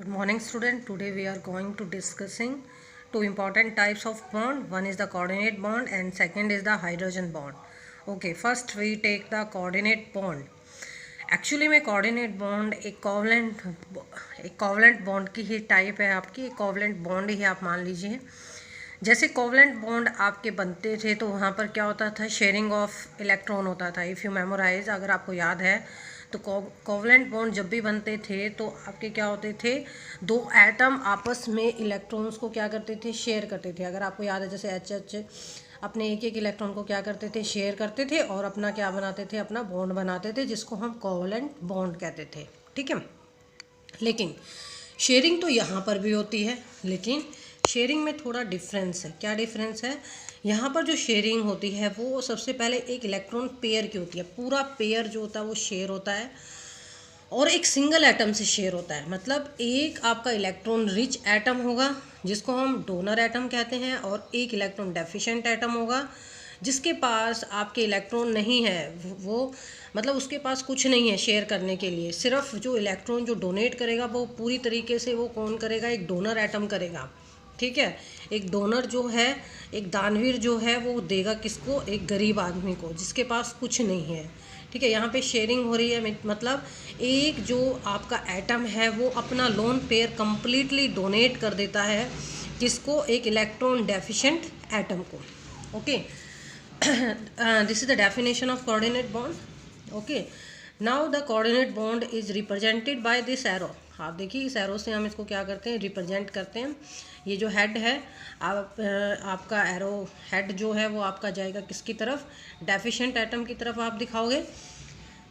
Good morning student. Today we are going to discussing two important types of bond. One is the coordinate bond and second is the hydrogen bond. Okay, first we take the coordinate bond. Actually में coordinate bond एक covalent bond की ही type है आपकी, covalent bond ही आप मान लीजिए। जैसे covalent bond आपके बनते थे तो वहाँ पर क्या होता था, शेयरिंग ऑफ इलेक्ट्रॉन होता था। इफ़ यू मेमोराइज, अगर आपको याद है तो कोवलेंट बॉन्ड जब भी बनते थे तो आपके क्या होते थे, दो एटम आपस में इलेक्ट्रॉन्स को क्या करते थे, शेयर करते थे। अगर आपको याद है जैसे एच अपने एक एक इलेक्ट्रॉन को क्या करते थे, शेयर करते थे और अपना क्या बनाते थे, अपना बॉन्ड बनाते थे, जिसको हम कोवलेंट बॉन्ड कहते थे। ठीक है, लेकिन शेयरिंग तो यहाँ पर भी होती है, लेकिन शेयरिंग में थोड़ा डिफरेंस है। क्या डिफरेंस है? यहाँ पर जो शेयरिंग होती है वो सबसे पहले एक इलेक्ट्रॉन पेयर की होती है। पूरा पेयर जो होता है वो शेयर होता है और एक सिंगल एटम से शेयर होता है। मतलब एक आपका इलेक्ट्रॉन रिच एटम होगा जिसको हम डोनर एटम कहते हैं, और एक इलेक्ट्रॉन डेफिशिएंट एटम होगा जिसके पास आपके इलेक्ट्रॉन नहीं है। वो मतलब उसके पास कुछ नहीं है शेयर करने के लिए। सिर्फ जो इलेक्ट्रॉन जो डोनेट करेगा वो पूरी तरीके से वो कौन करेगा, एक डोनर एटम करेगा। ठीक है, एक डोनर जो है, एक दानवीर जो है वो देगा किसको, एक गरीब आदमी को जिसके पास कुछ नहीं है। ठीक है, यहाँ पे शेयरिंग हो रही है, मतलब एक जो आपका एटम है वो अपना लोन पेयर कंप्लीटली डोनेट कर देता है किसको, एक इलेक्ट्रॉन डेफिशिएंट एटम को। Okay, this is the definition of coordinate bond. Okay, now the coordinate bond is represented by this arrow. आप देखिए इस एरो से हम इसको क्या करते हैं, रिप्रेजेंट करते हैं। ये जो हेड है, आपका एरो हेड जो है वो आपका जाएगा किसकी तरफ, डेफिशिएंट एटम की तरफ आप दिखाओगे।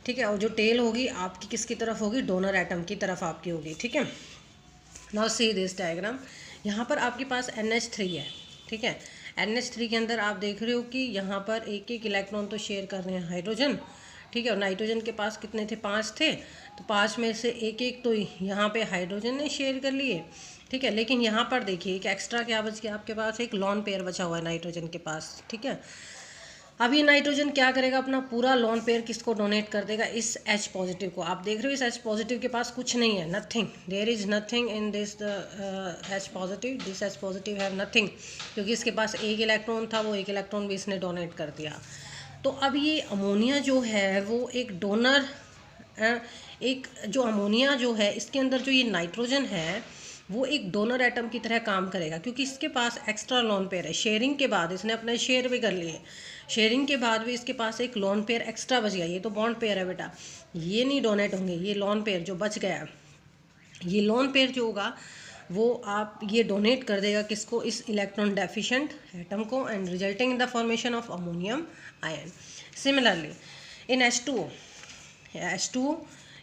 ठीक है, और जो टेल होगी आपकी किसकी तरफ होगी, डोनर एटम की तरफ आपकी होगी। ठीक है, नाउ सी दिस डायग्राम। यहाँ पर आपके पास NH3 है। ठीक है, NH3 के अंदर आप देख रहे हो कि यहाँ पर एक एक इलेक्ट्रॉन तो शेयर कर रहे हैं हाइड्रोजन। ठीक है, और नाइट्रोजन के पास कितने थे, 5 थे, तो 5 में से एक एक तो यहाँ पे हाइड्रोजन ने शेयर कर लिए। ठीक है, लेकिन यहाँ पर देखिए एक एक्स्ट्रा क्या बच गया आपके पास, एक लॉन पेयर बचा हुआ है नाइट्रोजन के पास। ठीक है, अब ये नाइट्रोजन क्या करेगा, अपना पूरा लॉन पेयर किसको डोनेट कर देगा, इस H पॉजिटिव को। आप देख रहे हो इस H पॉजिटिव के पास कुछ नहीं है, nothing, there is nothing in this H positive, this H positive have nothing, क्योंकि इसके पास एक इलेक्ट्रॉन था, वो एक इलेक्ट्रॉन भी इसने डोनेट कर दिया। तो अब ये अमोनिया जो है वो एक डोनर, एक जो अमोनिया जो है इसके अंदर जो ये नाइट्रोजन है वो एक डोनर एटम की तरह काम करेगा, क्योंकि इसके पास एक्स्ट्रा लोन पेयर है। शेयरिंग के बाद इसने अपने शेयर भी कर लिए, शेयरिंग के बाद भी इसके पास एक लोन पेयर एक्स्ट्रा बच गया। ये तो बॉन्ड पेयर है बेटा, ये नहीं डोनेट होंगे, ये लोन पेयर जो बच गया, ये लोन पेयर जो होगा वो आप ये डोनेट कर देगा किसको, इस इलेक्ट्रॉन डेफिशिएंट एटम को, and resulting in the formation of ammonium ion. Similarly in H2O,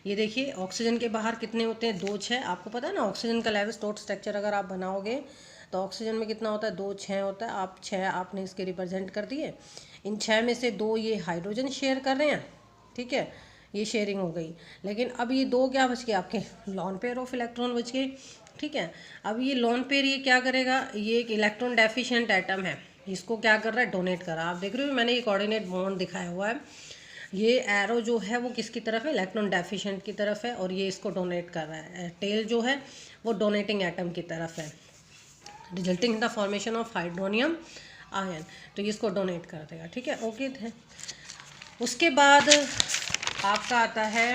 ये देखिए ऑक्सीजन के बाहर कितने होते हैं, 2 6। आपको पता है ना ऑक्सीजन का लेविस डॉट स्ट्रक्चर अगर आप बनाओगे तो ऑक्सीजन में कितना होता है, 2 6 होता है। आप 6 आपने इसके रिप्रेजेंट कर दिए। इन 6 में से 2 ये हाइड्रोजन शेयर कर रहे हैं। ठीक है, ये शेयरिंग हो गई, लेकिन अब ये 2 क्या बच गए आपके, लॉन पेयर ऑफ इलेक्ट्रॉन बच गए। ठीक है, अब ये लॉन पेयर ये क्या करेगा, ये एक इलेक्ट्रॉन डेफिशिएंट एटम है, इसको क्या कर रहा है, डोनेट कर रहा है। आप देख रहे हो मैंने ये कोऑर्डिनेट बॉन्ड दिखाया हुआ है, ये एरो जो है वो किसकी तरफ है, इलेक्ट्रॉन डेफिशिएंट की तरफ है, और ये इसको डोनेट कर रहा है। टेल जो है वो डोनेटिंग एटम की तरफ है, resulting in the formation of hydronium ion, तो ये इसको डोनेट कर देगा। ठीक है, ओके है। उसके बाद आपका आता है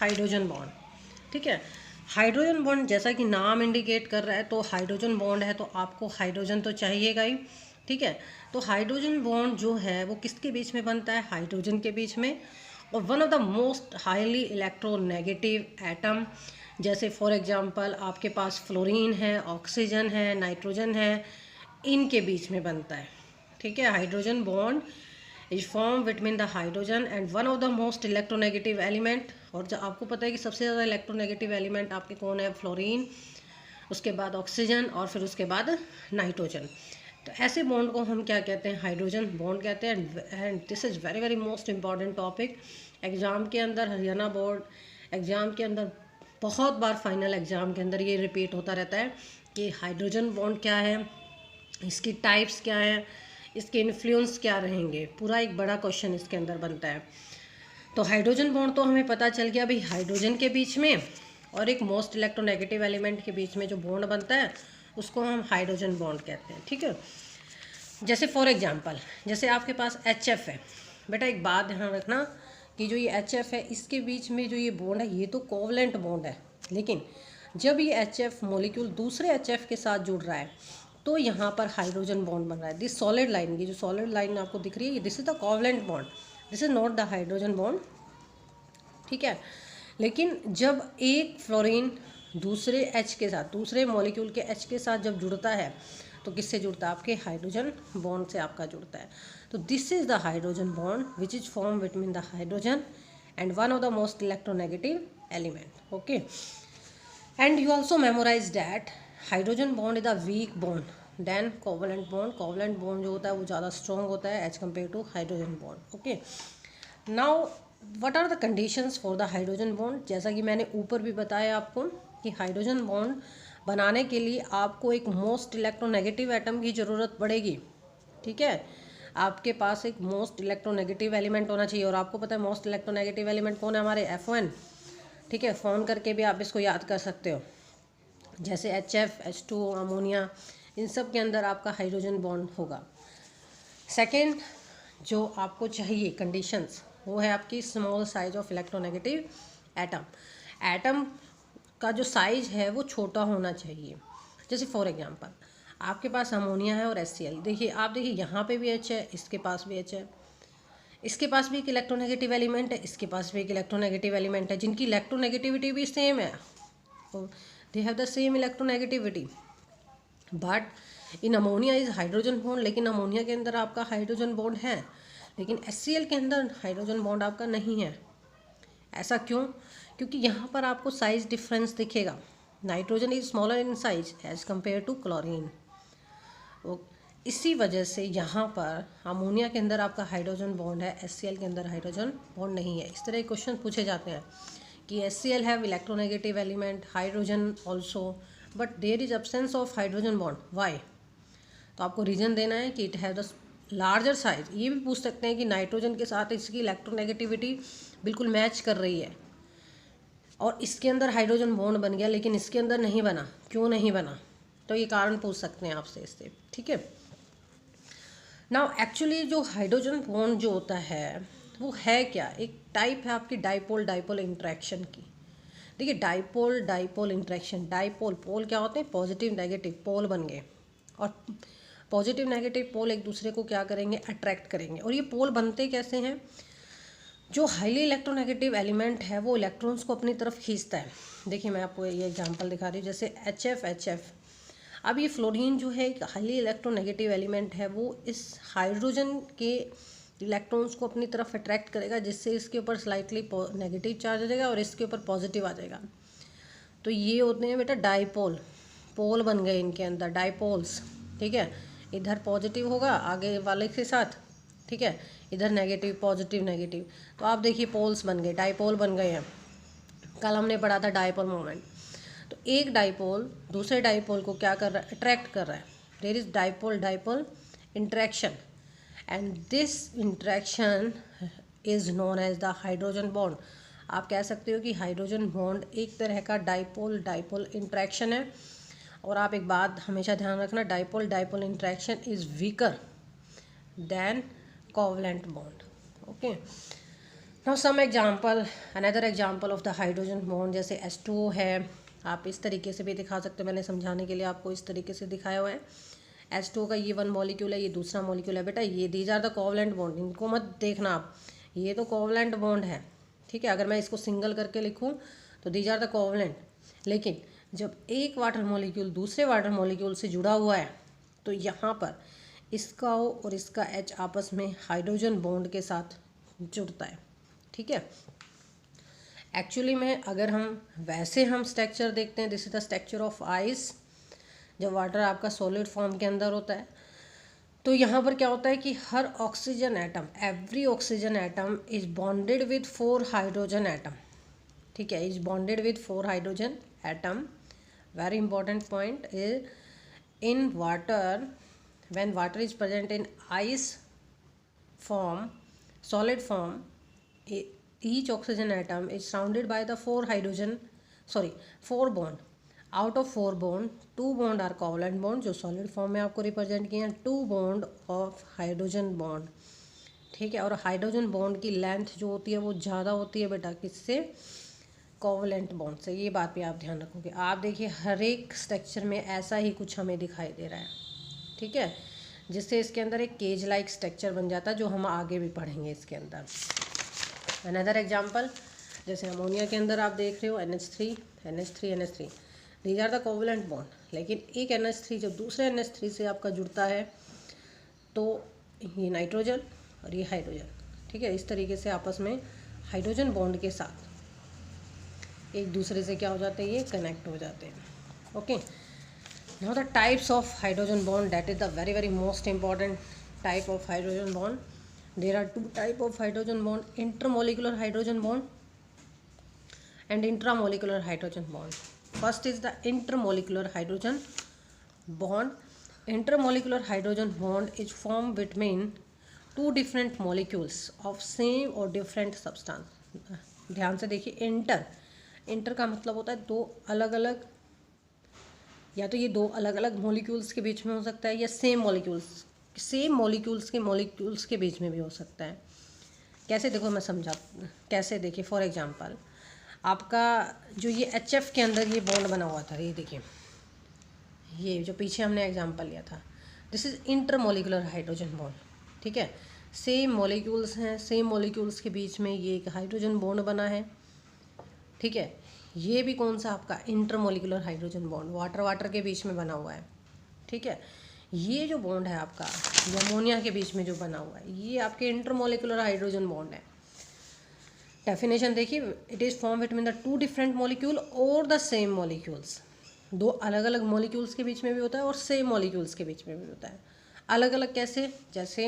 हाइड्रोजन बॉन्ड। ठीक है, हाइड्रोजन बॉन्ड जैसा कि नाम इंडिकेट कर रहा है, तो हाइड्रोजन बॉन्ड है तो आपको हाइड्रोजन तो चाहिएगा ही। ठीक है, तो हाइड्रोजन बॉन्ड जो है वो किसके बीच में बनता है, हाइड्रोजन के बीच में। और one of the most highly electronegative atom, जैसे फॉर एग्जांपल आपके पास फ्लोरीन है, ऑक्सीजन है, नाइट्रोजन है, इनके बीच में बनता है। ठीक है, hydrogen bond is form between the hydrogen and one of the most electronegative element. और जब आपको पता है कि सबसे ज़्यादा इलेक्ट्रोनेगेटिव एलिमेंट आपके कौन है, फ्लोरीन, उसके बाद ऑक्सीजन और फिर उसके बाद नाइट्रोजन। तो ऐसे बॉन्ड को हम क्या कहते हैं, हाइड्रोजन बॉन्ड कहते हैं। And this is very very most important topic. Exam के अंदर, हरियाणा बोर्ड एग्ज़ाम के अंदर बहुत बार, फाइनल एग्ज़ाम के अंदर ये रिपीट होता रहता है कि हाइड्रोजन बॉन्ड क्या है, इसकी टाइप्स क्या हैं, इसके इन्फ्लुएंस क्या रहेंगे, पूरा एक बड़ा क्वेश्चन इसके अंदर बनता है। तो हाइड्रोजन बॉन्ड तो हमें पता चल गया भाई, हाइड्रोजन के बीच में और एक मोस्ट इलेक्ट्रोनेगेटिव एलिमेंट के बीच में जो बॉन्ड बनता है उसको हम हाइड्रोजन बॉन्ड कहते हैं, ठीक है। जैसे फॉर एग्जांपल, जैसे आपके पास HF है, बेटा एक बात ध्यान रखना कि जो ये HF है इसके बीच में जो ये बॉन्ड है ये तो कोवलेंट बॉन्ड है, लेकिन जब ये HF मॉलिक्यूल दूसरे HF के साथ जुड़ रहा है तो यहाँ पर हाइड्रोजन बॉन्ड बन रहा है। दिस सॉलिड लाइन, ये जो सॉलिड लाइन आपको दिख रही है, this is the covalent bond, this is not the hydrogen bond, ठीक है। लेकिन जब एक फ्लोरीन दूसरे H के साथ, दूसरे मॉलिक्यूल के H के साथ जब जुड़ता है तो किससे जुड़ता है? आपके हाइड्रोजन बॉन्ड से आपका जुड़ता है। तो this is the hydrogen bond which is form between the hydrogen and one of the most electronegative element, okay. And you also memorize that hydrogen bond is a weak bond then covalent bond. Covalent bond जो होता है वो ज़्यादा strong होता है as compare to hydrogen bond, okay. Now what are the conditions for the hydrogen bond? जैसा कि मैंने ऊपर भी बताया आपको कि हाइड्रोजन बॉन्ड बनाने के लिए आपको एक मोस्ट इलेक्ट्रोनेगेटिव एटम की ज़रूरत पड़ेगी, ठीक है। आपके पास एक मोस्ट इलेक्ट्रोनेगेटिव एलिमेंट होना चाहिए, और आपको पता है मोस्ट इलेक्ट्रोनेगेटिव एलिमेंट कौन है? हमारे F1, ठीक है। फ़ोन करके भी आप इसको याद कर सकते हो, जैसे HF, H2O, अमोनिया, इन सब के अंदर आपका हाइड्रोजन बॉन्ड होगा। सेकेंड जो आपको चाहिए कंडीशंस वो है आपकी small size of electronegative atom. Atom का जो साइज है वो छोटा होना चाहिए। जैसे फॉर एग्जांपल आपके पास अमोनिया है और HCl, देखिए आप देखिए यहाँ पे भी H है, इसके पास भी H है, इसके पास भी एक इलेक्ट्रोनेगेटिव एलिमेंट है, इसके पास भी एक इलेक्ट्रोनेगेटिव एलिमेंट है, जिनकी इलेक्ट्रोनेगेटिविटी भी सेम है, they have the same electronegativity. But in ammonia is hydrogen bond, लेकिन अमोनिया के अंदर आपका हाइड्रोजन बॉन्ड है, लेकिन HCl के अंदर हाइड्रोजन बॉन्ड आपका नहीं है। ऐसा क्यों? क्योंकि यहाँ पर आपको साइज डिफरेंस दिखेगा। Nitrogen is smaller in size as compare to chlorine. इसी वजह से यहाँ पर अमोनिया के अंदर आपका हाइड्रोजन बॉन्ड है, HCl के अंदर हाइड्रोजन बॉन्ड नहीं है। इस तरह के क्वेश्चन पूछे जाते हैं कि HCl have electronegative element, hydrogen also, but there is absence of hydrogen bond, why? तो आपको रीज़न देना है कि it have the larger size. ये भी पूछ सकते हैं कि नाइट्रोजन के साथ इसकी इलेक्ट्रोनेगेटिविटी बिल्कुल मैच कर रही है और इसके अंदर हाइड्रोजन बॉन्ड बन गया लेकिन इसके अंदर नहीं बना, क्यों नहीं बना? तो ये कारण पूछ सकते हैं आपसे इससे, ठीक है। नाउ एक्चुअली जो हाइड्रोजन बॉन्ड जो होता है वो है क्या? एक टाइप है आपकी डाइपोल डाइपोल इंट्रैक्शन की। देखिए डाइपोल डाइपोल इंट्रैक्शन, डाइपोल पोल क्या होते हैं? पॉजिटिव नेगेटिव पोल बन गए, और पॉजिटिव नेगेटिव पोल एक दूसरे को क्या करेंगे? अट्रैक्ट करेंगे। और ये पोल बनते कैसे हैं? जो हाईली इलेक्ट्रोनेगेटिव एलिमेंट है वो इलेक्ट्रॉन्स को अपनी तरफ खींचता है। देखिए मैं आपको ये एग्जांपल दिखा रही हूँ, जैसे HF। अब ये फ्लोरीन जो है एक हाईली इलेक्ट्रोनेगेटिव एलिमेंट है, वो इस हाइड्रोजन के इलेक्ट्रॉन्स को अपनी तरफ अट्रैक्ट करेगा, जिससे इसके ऊपर स्लाइटली नेगेटिव चार्ज आ जाएगा और इसके ऊपर पॉजिटिव आ जाएगा। तो ये होते हैं बेटा डाइपोल, पोल बन गए इनके अंदर, डाइपोल्स, ठीक है। इधर पॉजिटिव होगा आगे वाले के साथ, ठीक है, इधर नेगेटिव, पॉजिटिव नेगेटिव। तो आप देखिए पोल्स बन गए, डाइपोल बन गए हैं। कल हमने पढ़ा था डाइपोल मोमेंट। तो एक डाइपोल दूसरे डाइपोल को क्या कर रहा है? अट्रैक्ट कर रहा है। There is dipole dipole interaction, and this interaction is known as the hydrogen bond. आप कह सकते हो कि हाइड्रोजन बॉन्ड एक तरह का डाइपोल डाइपोल इंट्रैक्शन है। और आप एक बात हमेशा ध्यान रखना, dipole dipole interaction is weaker than covalent bond, okay. Now some example, another example of the hydrogen bond, जैसे H2O है। आप इस तरीके से भी दिखा सकते हो, मैंने समझाने के लिए आपको इस तरीके से दिखाया हुआ है। H2O का ये वन मॉलिक्यूल है, ये दूसरा मॉलिक्यूल है। बेटा ये these are the covalent bond, इनको मत देखना आप, ये तो कोवलेंट बॉन्ड है, ठीक है। अगर मैं इसको सिंगल करके लिखूँ तो दीज आर द कोवलेंट, लेकिन जब एक वाटर मॉलिक्यूल दूसरे वाटर मॉलिक्यूल से जुड़ा हुआ है तो यहाँ पर इसका O और इसका H आपस में हाइड्रोजन बॉन्ड के साथ जुड़ता है, ठीक है। एक्चुअली में अगर हम वैसे हम स्ट्रक्चर देखते हैं, this is the structure of ice, जब वाटर आपका सॉलिड फॉर्म के अंदर होता है तो यहाँ पर क्या होता है कि हर oxygen atom, every oxygen atom is bonded with 4 hydrogen atom, ठीक है, is bonded with 4 hydrogen atom. Very important point is in water, when water is present in ice form, solid form, each oxygen atom is surrounded by the 4 hydrogen sorry 4 bond, out of 4 bond 2 bond are covalent bond जो solid form में आपको represent किए हैं, 2 bond of hydrogen bond, ठीक है। और hydrogen bond की length जो होती है वो ज़्यादा होती है बेटा किससे, कोवलेंट बॉन्ड से। ये बात भी आप ध्यान रखोगे। आप देखिए हर एक स्ट्रक्चर में ऐसा ही कुछ हमें दिखाई दे रहा है, ठीक है, जिससे इसके अंदर एक केज लाइक स्ट्रक्चर बन जाता है जो हम आगे भी पढ़ेंगे इसके अंदर। अनदर एग्जांपल, जैसे अमोनिया के अंदर आप देख रहे हो NH3 NH3 NH3, these are the covalent bond, लेकिन एक NH3 जब दूसरे NH3 से आपका जुड़ता है तो ये नाइट्रोजन और ये हाइड्रोजन, ठीक है, इस तरीके से आपस में हाइड्रोजन बॉन्ड के साथ एक दूसरे से क्या हो जाते हैं, ये कनेक्ट हो जाते हैं। Okay, now the types of hydrogen bond, that is the very very most important type of hydrogen bond. There are two type of hydrogen bond, intermolecular hydrogen bond and intramolecular hydrogen bond. First is the intermolecular hydrogen bond. Intermolecular hydrogen bond is formed between two different molecules of same or different substance. ध्यान से देखिए, inter का मतलब होता है दो अलग अलग, या तो ये दो अलग अलग मॉलिक्यूल्स के बीच में हो सकता है, या सेम मॉलिक्यूल्स के बीच में भी हो सकता है। कैसे, देखो मैं समझा कैसे। देखिए फॉर एग्जांपल, आपका जो ये HF के अंदर ये बॉन्ड बना हुआ था, ये देखिए, ये जो पीछे हमने एग्जांपल लिया था, this is intermolecular hydrogen bond, ठीक है। सेम मॉलिक्यूल्स हैं, सेम मॉलिक्यूल्स के बीच में ये एक हाइड्रोजन बॉन्ड बना है, ठीक है। ये भी कौन सा आपका इंटरमॉलिक्यूलर हाइड्रोजन बॉन्ड, वाटर के बीच में बना हुआ है, ठीक है। ये जो बॉन्ड है आपका अमोनिया के बीच में जो बना हुआ है, ये आपके इंटरमॉलिक्यूलर हाइड्रोजन बॉन्ड है। डेफिनेशन देखिए, it is form between the two different molecule और द सेम मॉलिक्यूल्स। दो अलग अलग मॉलिक्यूल्स के बीच में भी होता है और सेम मॉलिक्यूल्स के बीच में भी होता है। अलग अलग कैसे, जैसे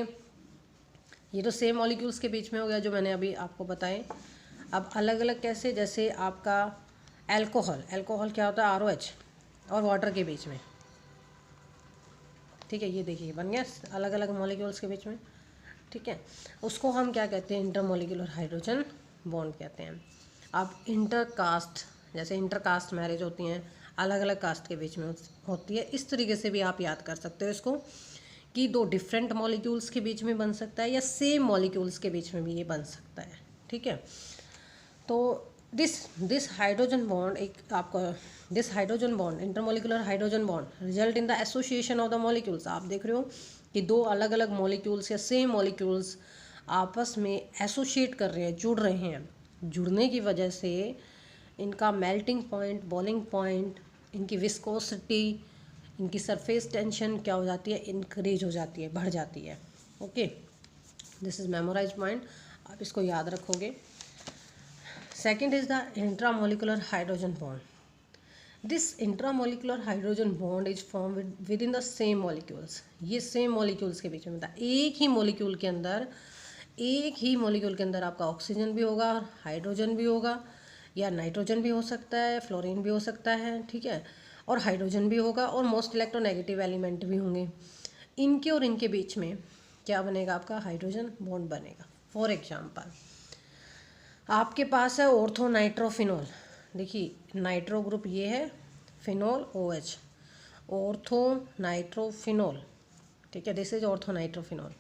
ये तो सेम मॉलिक्यूल्स के बीच में हो गया जो मैंने अभी आपको बताए। अब अलग अलग कैसे, जैसे आपका एल्कोहल क्या होता है, ROH और वाटर के बीच में, ठीक है। ये देखिए बन गया अलग अलग मॉलिक्यूल्स के बीच में, ठीक है। उसको हम क्या कहते हैं, इंटरमॉलिक्यूलर हाइड्रोजन बॉन्ड कहते हैं। अब इंटरकास्ट, जैसे इंटरकास्ट मैरिज होती हैं, अलग अलग कास्ट के बीच में होती है, इस तरीके से भी आप याद कर सकते हो इसको कि दो डिफरेंट मॉलिक्यूल्स के बीच में बन सकता है या सेम मॉलिक्यूल्स के बीच में भी ये बन सकता है, ठीक है। तो दिस हाइड्रोजन बॉन्ड एक आपका this hydrogen bond, intermolecular hydrogen bond result in the association of the molecules. आप देख रहे हो कि दो अलग अलग मॉलिक्यूल्स या सेम मॉलिक्यूल्स आपस में एसोशिएट कर रहे हैं, जुड़ रहे हैं। जुड़ने की वजह से इनका मेल्टिंग पॉइंट, बॉइलिंग पॉइंट, इनकी विस्कोसिटी, इनकी सरफेस टेंशन क्या हो जाती है, इंक्रीज हो जाती है, बढ़ जाती है। Okay, this is memorize point, आप इसको याद रखोगे। Second is the intramolecular hydrogen bond. This intramolecular hydrogen bond is form within the same molecules. ये सेम मॉलिक्यूल्स के बीच में होता है। एक ही मॉलिक्यूल के अंदर आपका ऑक्सीजन भी होगा, हाइड्रोजन भी होगा, या नाइट्रोजन भी हो सकता है, फ्लोरीन भी हो सकता है, ठीक है, और हाइड्रोजन भी होगा, और मोस्ट इलेक्ट्रोनेगेटिव एलिमेंट भी होंगे। इनके और इनके बीच में क्या बनेगा, आपका हाइड्रोजन बॉन्ड बनेगा। फॉर एग्जाम्पल, आपके पास है ऑर्थो नाइट्रोफिनॉल। देखिए नाइट्रो ग्रुप ये है, फिनॉल OH, ऑर्थो नाइट्रोफिनॉल, ठीक है, दिस इज ऑर्थो नाइट्रोफिनॉल।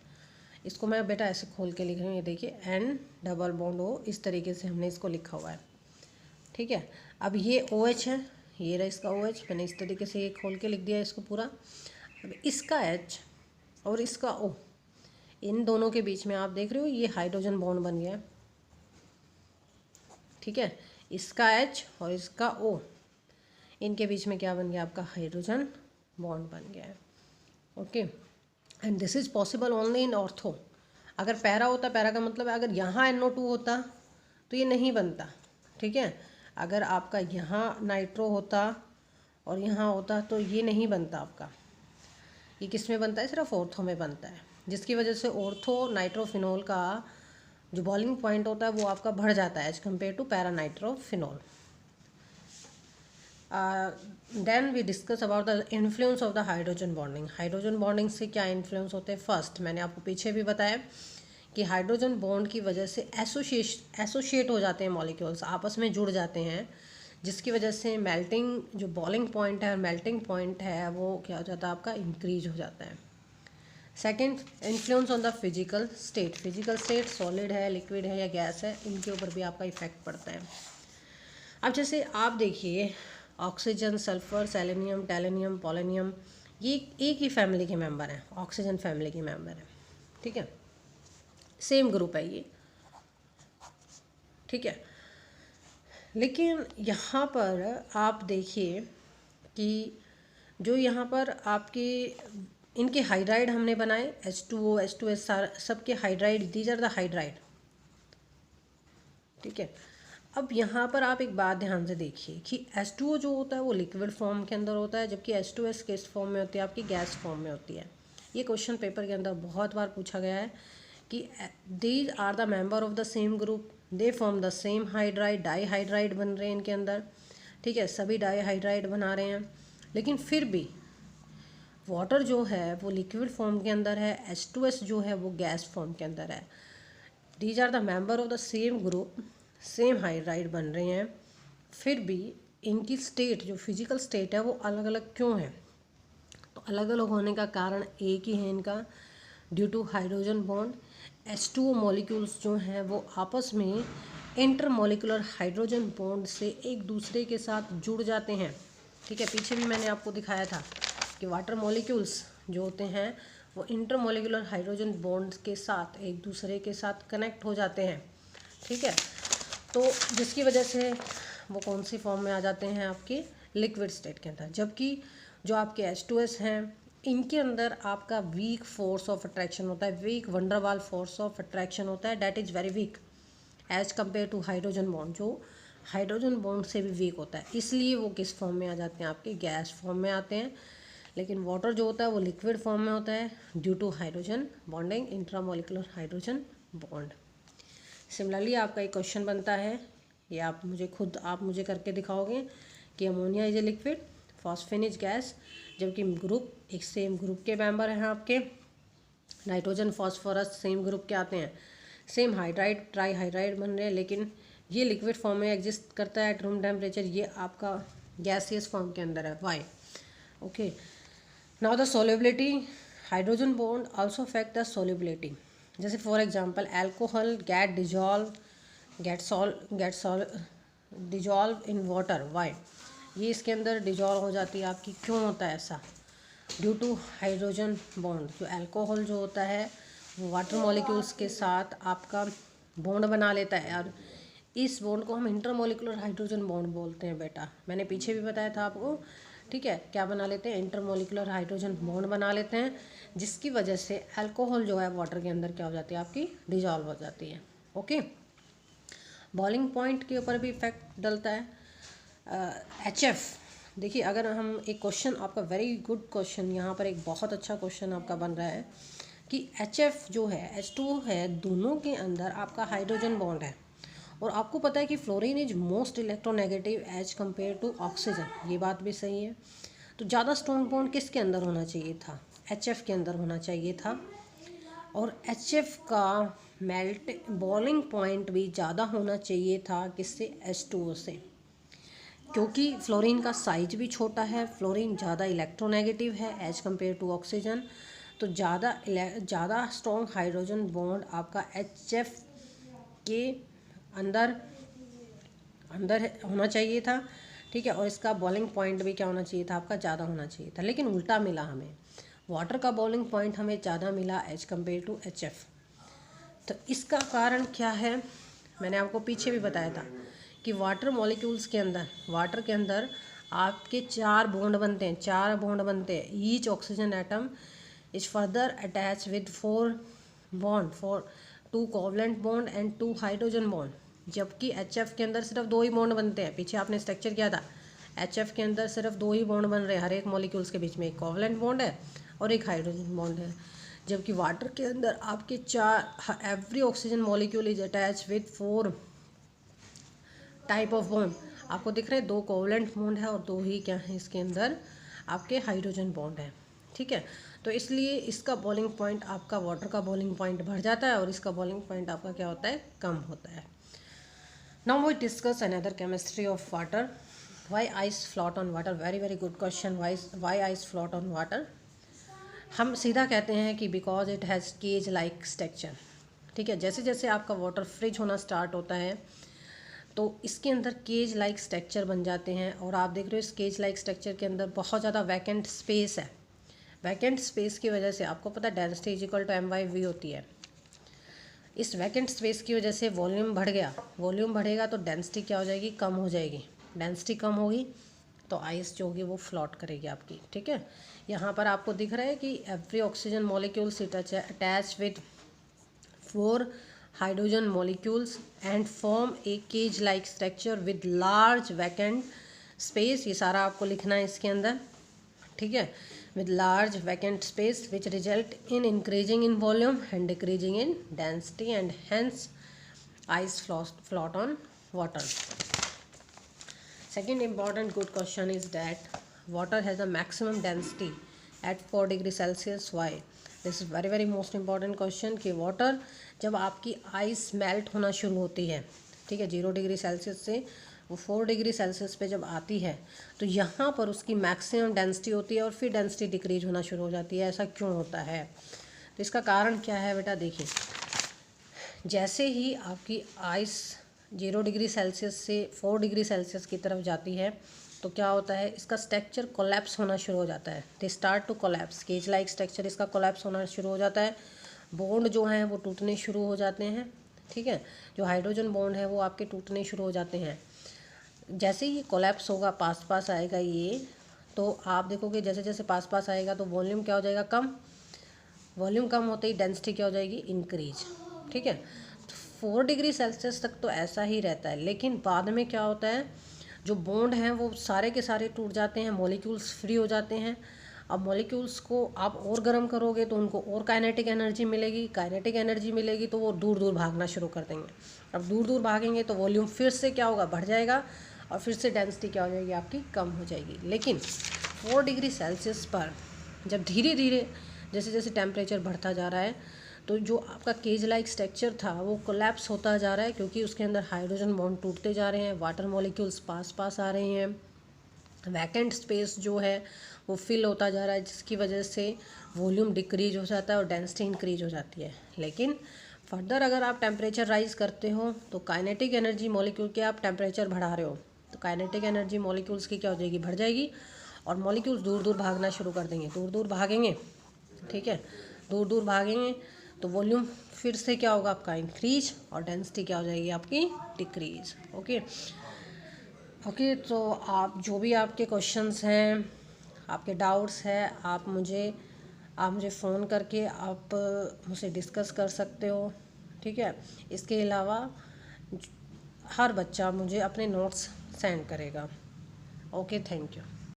इसको मैं बेटा ऐसे खोल के लिख रही हूँ, ये देखिए N डबल बॉन्ड O, इस तरीके से हमने इसको लिखा हुआ है, ठीक है। अब ये OH है, ये रहा इसका OH, मैंने इस तरीके से ये खोल के लिख दिया इसको पूरा। अब इसका H और इसका O, इन दोनों के बीच में आप देख रहे हो ये हाइड्रोजन बॉन्ड बन गया है, ठीक है। इसका H और इसका O, इनके बीच में क्या बन गया, आपका हाइड्रोजन बॉन्ड बन गया है। Okay, and this is possible only in ortho. अगर पैरा होता, पैरा का मतलब है अगर यहाँ NO2 होता तो ये नहीं बनता, ठीक है। अगर आपका यहाँ नाइट्रो होता और यहाँ होता तो ये नहीं बनता आपका। ये किस में बनता है, सिर्फ ऑर्थो में बनता है, जिसकी वजह से ऑर्थो नाइट्रोफिनॉल का जो बॉइलिंग पॉइंट होता है वो आपका बढ़ जाता है as compare to paranitrophenol. Then we discuss about the influence of the hydrogen bonding. Hydrogen bonding से क्या इन्फ्लुएंस होते हैं। फर्स्ट, मैंने आपको पीछे भी बताया कि हाइड्रोजन बॉन्ड की वजह से एसोशिएट हो जाते हैं मॉलिक्यूल्स, आपस में जुड़ जाते हैं, जिसकी वजह से मेल्टिंग जो बॉइलिंग पॉइंट है, मेल्टिंग पॉइंट है, वो क्या हो जाता है आपका, इंक्रीज हो जाता है। Second, influence on the physical state solid है, लिक्विड है या गैस है, इनके ऊपर भी आपका इफेक्ट पड़ता है। अब जैसे आप देखिए ऑक्सीजन, सल्फर, सेलेनियम, टैलेनियम, पोलोनियम, ये एक ही फैमिली के मेंबर हैं, ऑक्सीजन फैमिली के मेंबर हैं, ठीक है, सेम ग्रुप है ये, ठीक है। लेकिन यहाँ पर आप देखिए कि जो यहाँ पर आपके इनके हाइड्राइड हमने बनाए, H2O, H2S, सबके hydride, these are the hydride, ठीक है। अब यहाँ पर आप एक बात ध्यान से देखिए कि H2O जो होता है वो लिक्विड फॉर्म के अंदर होता है, जबकि H2S किस फॉर्म में होती है, आपकी गैस फॉर्म में होती है। ये क्वेश्चन पेपर के अंदर बहुत बार पूछा गया है कि these are the member of the same group, they form the same hydride, di hydride बन रहे हैं इनके अंदर, ठीक है, सभी डाई हाइड्राइड बना रहे हैं, लेकिन फिर भी वाटर जो है वो लिक्विड फॉर्म के अंदर है, H2S जो है वो गैस फॉर्म के अंदर है। These are the member of the same group, same hydride बन रहे हैं, फिर भी इनकी स्टेट जो फिजिकल स्टेट है वो अलग अलग क्यों है? तो अलग अलग होने का कारण एक ही है इनका, due to hydrogen bond. H2O molecules जो हैं वो आपस में इंटरमॉलिकुलर हाइड्रोजन बॉन्ड से एक दूसरे के साथ जुड़ जाते हैं, ठीक है। पीछे भी मैंने आपको दिखाया था कि वाटर मॉलिक्यूल्स जो होते हैं वो इंटरमॉलिकुलर हाइड्रोजन बॉन्ड के साथ एक दूसरे के साथ कनेक्ट हो जाते हैं, ठीक है। तो जिसकी वजह से वो कौन सी फॉर्म में आ जाते हैं, आपके लिक्विड स्टेट के अंदर। जबकि जो आपके H2S हैं इनके अंदर आपका वीक फोर्स ऑफ अट्रैक्शन होता है, weak van der Waals force of attraction होता है, that is very weak as compare to hydrogen bond, जो हाइड्रोजन बॉन्ड से भी वीक होता है। इसलिए वो किस फॉर्म में आ जाते हैं, आपके गैस फॉर्म में आते हैं। लेकिन वाटर जो होता है वो लिक्विड फॉर्म में होता है due to hydrogen bonding, intramolecular hydrogen bond. Similarly आपका एक क्वेश्चन बनता है, ये आप मुझे करके दिखाओगे कि ammonia is a liquid, phosphine is gas, जबकि ग्रुप एक सेम ग्रुप के मेंबर हैं आपके, नाइट्रोजन, फॉस्फोरस सेम ग्रुप के आते हैं, सेम हाइड्राइड, ट्राई हाइड्राइड बन रहे हैं, लेकिन ये लिक्विड फॉर्म में एग्जिस्ट करता है एट रूम टेम्परेचर, ये आपका गैसियस फॉर्म के अंदर है। Why? Okay, now the solubility, hydrogen bond also affect the solubility. जैसे for example alcohol get dissolve in water, why? ये इसके अंदर डिजॉल्व हो जाती है आपकी, क्यों होता है ऐसा? Due to hydrogen bond. जो अल्कोहल जो होता है वो वाटर मॉलिक्यूल्स के साथ आपका बॉन्ड बना लेता है, और इस बॉन्ड को हम इंटरमॉलिकुलर हाइड्रोजन बॉन्ड बोलते हैं बेटा, मैंने पीछे भी बताया था आपको, ठीक है। क्या बना लेते हैं? इंटरमॉलिकुलर हाइड्रोजन बॉन्ड बना लेते हैं, जिसकी वजह से अल्कोहल जो है वाटर के अंदर क्या हो जाती है, आपकी डिजॉल्व हो जाती है। ओके, बॉइलिंग पॉइंट के ऊपर भी इफेक्ट डलता है। HF, देखिए अगर हम एक क्वेश्चन आपका, वेरी गुड क्वेश्चन, यहाँ पर एक बहुत अच्छा क्वेश्चन आपका बन रहा है कि HF जो है, H2O है, दोनों के अंदर आपका हाइड्रोजन बॉन्ड है, और आपको पता है कि fluorine is most electronegative as compare to oxygen, ये बात भी सही है। तो ज़्यादा स्ट्रॉन्ग बॉन्ड किसके अंदर होना चाहिए था? HF के अंदर होना चाहिए था, और HF का मेल्ट बॉइलिंग पॉइंट भी ज़्यादा होना चाहिए था, किससे? H2O से, क्योंकि फ्लोरीन का साइज भी छोटा है, फ्लोरीन ज़्यादा इलेक्ट्रोनेगेटिव है एज कम्पेयर टू ऑक्सीजन, तो ज़्यादा स्ट्रॉन्ग हाइड्रोजन बॉन्ड आपका HF के अंदर होना चाहिए था, ठीक है। और इसका बॉइलिंग पॉइंट भी क्या होना चाहिए था, आपका ज़्यादा होना चाहिए था, लेकिन उल्टा मिला हमें, वाटर का बॉइलिंग पॉइंट हमें ज़्यादा मिला एज कम्पेयर टू HF। तो इसका कारण क्या है? मैंने आपको पीछे भी बताया था कि वाटर मॉलिक्यूल्स के अंदर, वाटर के अंदर आपके 4 बॉन्ड बनते हैं, each oxygen atom is further attach with 4 bond, 2 covalent bond and 2 hydrogen bond, जबकि HF के अंदर सिर्फ 2 ही बॉन्ड बनते हैं। पीछे आपने स्ट्रक्चर किया था, HF के अंदर सिर्फ 2 ही बॉन्ड बन रहे हैं हर एक मॉलिक्यूल्स के बीच में, एक कोवलेंट बॉन्ड है और एक हाइड्रोजन बॉन्ड है, जबकि वाटर के अंदर आपके 4, every oxygen molecule is attach with 4 type of bond. आपको दिख रहे हैं 2 कोवलेंट बॉन्ड है और 2 ही क्या है इसके अंदर, आपके हाइड्रोजन बॉन्ड है, ठीक है। तो इसलिए इसका बॉइलिंग पॉइंट, आपका वाटर का बॉइलिंग पॉइंट बढ़ जाता है और इसका बॉइलिंग पॉइंट आपका क्या होता है, कम होता है। Now we discuss another chemistry of water. Why ice float on water, very very good question. Why ice float on water, हम सीधा कहते हैं कि because it has cage like structure. ठीक है, जैसे जैसे आपका वाटर फ्रिज होना स्टार्ट होता है तो इसके अंदर केज लाइक स्ट्रक्चर बन जाते हैं, और आप देख रहे हो इस केज लाइक स्ट्रक्चर के अंदर बहुत ज़्यादा वैकेंट स्पेस है। वैकेंट स्पेस की वजह से आपको पता है density is equal to m/v होती है। इस वैकेंट स्पेस की वजह से वॉल्यूम बढ़ गया, वॉल्यूम बढ़ेगा तो डेंसिटी क्या हो जाएगी, कम हो जाएगी। डेंसिटी कम होगी तो आइस जो होगी वो फ्लोट करेगी आपकी। ठीक है, यहाँ पर आपको दिख रहा है कि every oxygen molecules it attach with 4 hydrogen molecules and form a cage like structure with large vacant space। ये सारा आपको लिखना है इसके अंदर। ठीक है, with large vacant space which result in increasing in volume and decreasing in density and hence ice float on water। Second important good question is that water has a maximum density at 4 degree Celsius। Why? This is very very most important question कि water जब आपकी ice melt होना शुरू होती है, ठीक है, 0 degree Celsius से वो 4 डिग्री सेल्सियस पे जब आती है तो यहाँ पर उसकी मैक्सिमम डेंसिटी होती है और फिर डेंसिटी डिक्रीज होना शुरू हो जाती है। ऐसा क्यों होता है? तो इसका कारण क्या है बेटा, देखिए, जैसे ही आपकी आइस 0 डिग्री सेल्सियस से 4 डिग्री सेल्सियस की तरफ जाती है तो क्या होता है, इसका स्ट्रक्चर कोलैप्स होना शुरू हो जाता है। They start to collapse, cage like structure इसका कोलैप्स होना शुरू हो जाता है। बॉन्ड जो हैं वो टूटने शुरू हो जाते हैं। ठीक है, जो हाइड्रोजन बॉन्ड है वो आपके टूटने शुरू हो जाते हैं। जैसे ही कोलैप्स होगा, पास पास आएगा ये, तो आप देखोगे जैसे जैसे पास पास आएगा तो वॉल्यूम क्या हो जाएगा, कम। वॉल्यूम कम होते ही डेंसिटी क्या हो जाएगी, इंक्रीज। ठीक है, 4 डिग्री सेल्सियस तक तो ऐसा ही रहता है, लेकिन बाद में क्या होता है, जो बॉन्ड हैं वो सारे के सारे टूट जाते हैं, मॉलिक्यूल्स फ्री हो जाते हैं। अब मॉलिक्यूल्स को आप और गर्म करोगे तो उनको और काइनेटिक एनर्जी मिलेगी। काइनेटिक एनर्जी मिलेगी तो वो दूर दूर भागना शुरू कर देंगे। अब दूर दूर भागेंगे तो वॉल्यूम फिर से क्या होगा, बढ़ जाएगा, और फिर से डेंसिटी क्या हो जाएगी आपकी, कम हो जाएगी। लेकिन 4 डिग्री सेल्सियस पर जब धीरे धीरे जैसे जैसे टेम्परेचर बढ़ता जा रहा है तो जो आपका केज लाइक स्ट्रक्चर था वो कोलैप्स होता जा रहा है, क्योंकि उसके अंदर हाइड्रोजन बॉन्ड टूटते जा रहे हैं, वाटर मॉलिक्यूल्स पास पास आ रहे हैं, वैकेंट स्पेस जो है वो फिल होता जा रहा है, जिसकी वजह से वॉल्यूम डिक्रीज हो जाता है और डेंसिटी इंक्रीज हो जाती है। लेकिन फर्दर अगर आप टेम्परेचर राइज करते हो तो काइनेटिक एनर्जी मॉलिक्यूल के आप टेम्परेचर बढ़ा रहे हो तो काइनेटिक एनर्जी मॉलिक्यूल्स की क्या हो जाएगी, बढ़ जाएगी, और मॉलिक्यूल्स दूर दूर भागना शुरू कर देंगे, दूर दूर भागेंगे। ठीक है, दूर दूर भागेंगे तो वॉल्यूम फिर से क्या होगा आपका, इंक्रीज, और डेंसिटी क्या हो जाएगी आपकी, डिक्रीज। ओके ओके, तो आप जो भी आपके क्वेश्चंस हैं, आपके डाउट्स हैं, आप मुझे फ़ोन करके आप मुझसे डिस्कस कर सकते हो। ठीक है, इसके अलावा हर बच्चा मुझे अपने नोट्स सेंड करेगा। Okay, thank you.